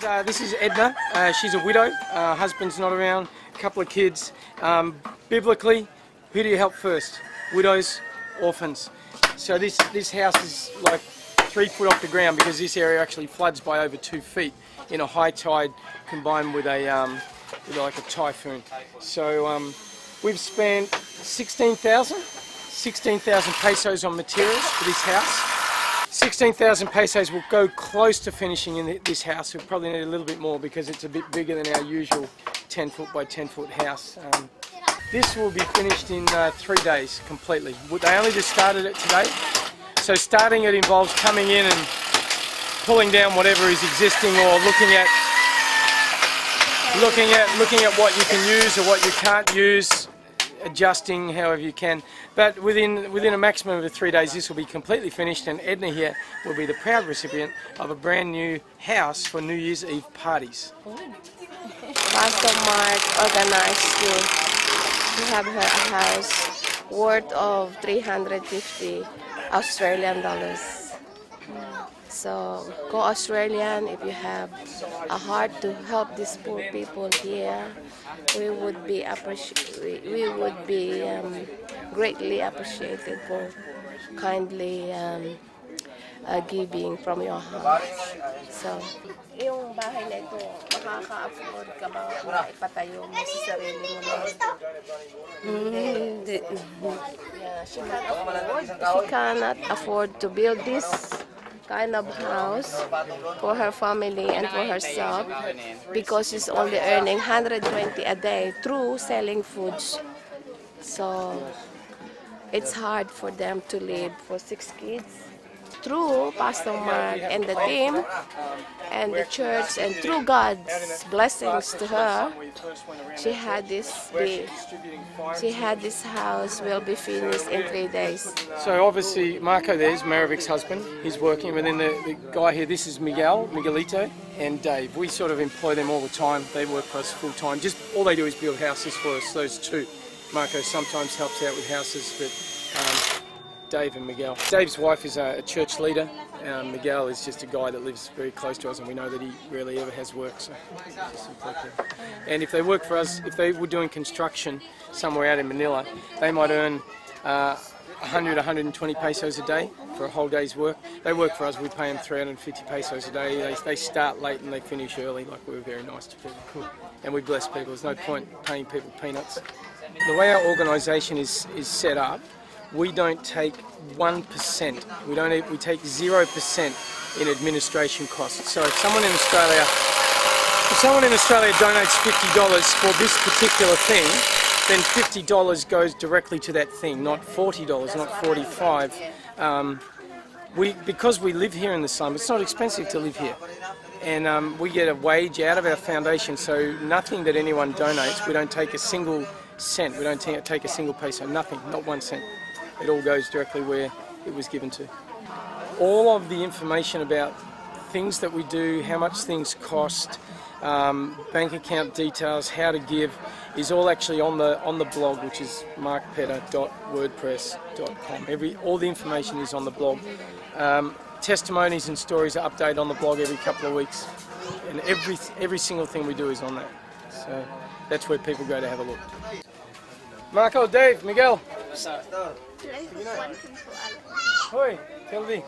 This is Edna. She's a widow. Husband's not around. A couple of kids. Biblically, who do you help first? Widows, orphans. So this house is like 3 foot off the ground because this area actually floods by over 2 feet in a high tide combined with like a typhoon. So we've spent 16,000 pesos on materials for this house. 16,000 pesos will go close to finishing in this house. We'll probably need a little bit more because it's a bit bigger than our usual 10 foot by 10 foot house. This will be finished in 3 days completely. They only just started it today. So starting it involves coming in and pulling down whatever is existing or looking at what you can use or what you can't use, adjusting however you can. But within a maximum of 3 days this will be completely finished, and Edna here will be the proud recipient of a brand new house for New Year's Eve parties. Pastor Mark organized to have her a house worth of 350 Australian dollars. So go Australian if you have a heart to help these poor people here. We would be greatly appreciated for kindly giving from your heart. So, yung bahay na ito, makaka-afford ka ba na ipatayo mo sa sarili mo na? Yeah, she cannot afford to build this kind of house for her family and for herself because she's only earning 120 a day through selling foods. So it's hard for them to live for 6 kids. Through Pastor Mark and the team and the church and through God's blessings to her, she had this house will be finished in 3 days. So obviously Marco there's Maravic's husband. He's working, and then the guy here, this is Miguelito and Dave. We sort of employ them all the time. They work for us full time. Just all they do is build houses for us, those two. Marco sometimes helps out with houses, but Dave and Miguel. Dave's wife is a church leader. Miguel is just a guy that lives very close to us, and we know that he rarely ever has work. So just and if they work for us, if they were doing construction somewhere out in Manila, they might earn 100, 120 pesos a day for a whole day's work. They work for us, we pay them 350 pesos a day. They start late and they finish early, like we're very nice to people. And we bless people. There's no point paying people peanuts. The way our organisation is set up, we don't take 1%. We take 0% in administration costs. So if someone in Australia donates $50 for this particular thing, then $50 goes directly to that thing, not $40, not $45. Because we live here in the slum, it's not expensive to live here. And we get a wage out of our foundation, so nothing that anyone donates, we don't take a single cent, we don't take a single peso, nothing, not 1 cent. It all goes directly where it was given to. All of the information about things that we do, how much things cost, bank account details, how to give, is all actually on the blog, which is markpeta.wordpress.com. All the information is on the blog. Testimonies and stories are updated on the blog every couple of weeks, and every single thing we do is on that. So that's where people go to have a look. Marco, Dave, Miguel. Hoy, Kelvin.